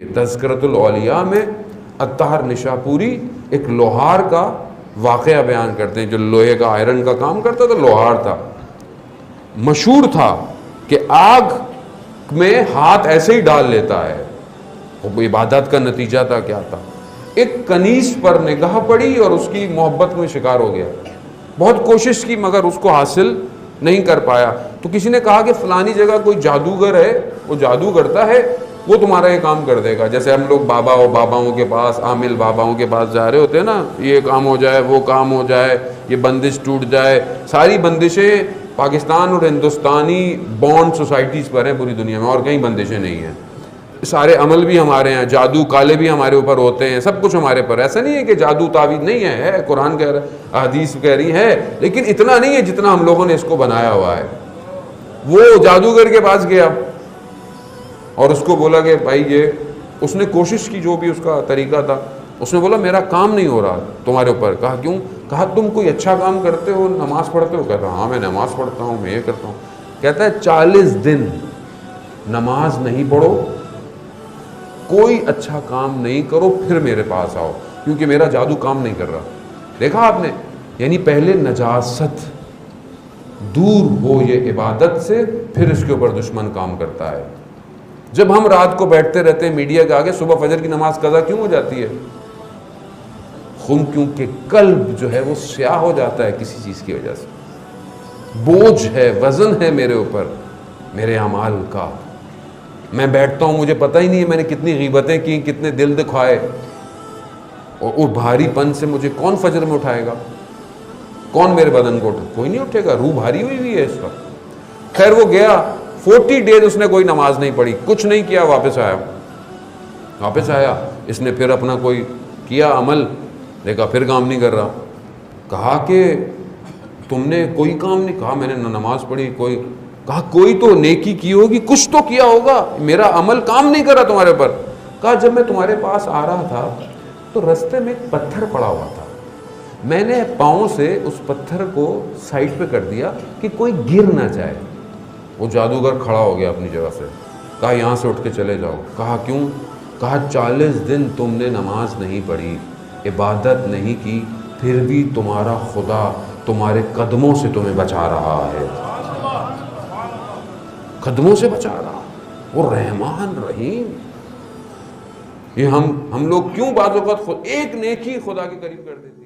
تذکرۃ الاولیاء میں اطہر نشاپوری ایک لوہار کا واقعہ بیان کرتے ہیں، جو لوہے کا آئرن کا کام کرتا تھا، لوہار تھا، مشہور تھا کہ آگ میں ہاتھ ایسے ہی ڈال لیتا ہے، وہ عبادت کا نتیجہ تھا، کیا تھا، ایک کنیز پر نگاہ پڑی اور اس کی محبت میں شکار ہو گیا، بہت کوشش کی مگر اس کو حاصل نہیں کر پایا، تو کسی نے کہا کہ فلانی جگہ کوئی جادوگر ہے، وہ جادو کرتا ہے، وہ تمہارا یہ کام کر دے گا۔ جیسے ہم لوگ باباؤں کے پاس، عامل باباؤں کے پاس جا رہے ہوتے ہیں نا، یہ کام ہو جائے، وہ کام ہو جائے، یہ بندش ٹوٹ جائے، ساری بندشیں پاکستان اور ہندوستانی بانڈ سوسائٹیز پر ہیں پوری دنیا میں، اور کہیں بندشیں نہیں ہیں، سارے عمل بھی ہمارے ہیں، جادو کالے بھی ہمارے اوپر ہوتے ہیں، سب کچھ ہمارے پر، ایسا نہیں ہے کہ جادو تعویذ نہیں ہے، قرآن کہہ رہا، حدیث کہہ رہی ہے، لیکن اتنا نہیں ہے جتنا ہم لوگوں نے اس کو بنایا ہوا ہے۔ وہ جادوگر کے پاس گیا اور اس کو بولا کہ بھائی یہ، اس نے کوشش کی، جو بھی اس کا طریقہ تھا، اس نے بولا میرا کام نہیں ہو رہا تمہارے اوپر۔ کہا کیوں؟ کہا تم کوئی اچھا کام کرتے ہو، نماز پڑھتے ہو؟ کہتا ہاں میں نماز پڑھتا ہوں، میں یہ کرتا ہوں۔ کہتا ہے 40 دن نماز نہیں پڑھو، کوئی اچھا کام نہیں کرو، پھر میرے پاس آؤ، کیونکہ میرا جادو کام نہیں کر رہا۔ دیکھا آپ نے، یعنی پہلے نجاست دور ہو یہ عبادت سے، پھر اس کے اوپر دشمن کام کرتا ہے۔ جب ہم رات کو بیٹھتے رہتے ہیں میڈیا کے آگے، صبح فجر کی نماز قضا کیوں ہو جاتی ہے؟ کیونکہ قلب جو ہے وہ سیاہ ہو جاتا ہے کسی چیز کی وجہ سے، بوجھ ہے، وزن ہے میرے اوپر، میرے اعمال کا، میں بیٹھتا ہوں مجھے پتہ ہی نہیں ہے میں نے کتنی غیبتیں کی، کتنے دل دکھائے، اور وہ بھاری پن سے مجھے کون فجر میں اٹھائے گا؟ کون میرے بدن کو کوئی نہیں اٹھے گا، روح بھاری ہوئی ہوئی ہے اس وقت۔ خیر وہ گیا، 40 ڈیز اس نے کوئی نماز نہیں پڑھی، کچھ نہیں کیا، واپس آیا، اس نے پھر اپنا کوئی کیا عمل، دیکھا پھر کام نہیں کر رہا۔ کہا کہ تم نے کوئی کام نہیں؟ کہا میں نے نماز پڑھی، کہا کوئی تو نیکی کی ہوگی، کچھ تو کیا ہوگا، میرا عمل کام نہیں کر رہا تمہارے پر۔ کہا جب میں تمہارے پاس آ رہا تھا تو رستے میں ایک پتھر پڑا ہوا تھا، میں نے پاؤں سے اس پتھر کو سائڈ پہ کر دیا کہ کوئی گر نہ جائے۔ وہ جادوگر کھڑا ہو گیا اپنی جگہ سے، کہا یہاں سے اٹھ کے چلے جاؤ۔ کہا کیوں؟ کہا 40 دن تم نے نماز نہیں پڑھی، عبادت نہیں کی، پھر بھی تمہارا خدا تمہارے قدموں سے تمہیں بچا رہا ہے، قدموں سے بچا رہا، وہ رحمان رحیم۔ یہ ہم لوگ کیوں بعض اوقات ایک نیکی خدا کے قریب کر دیتے ہیں؟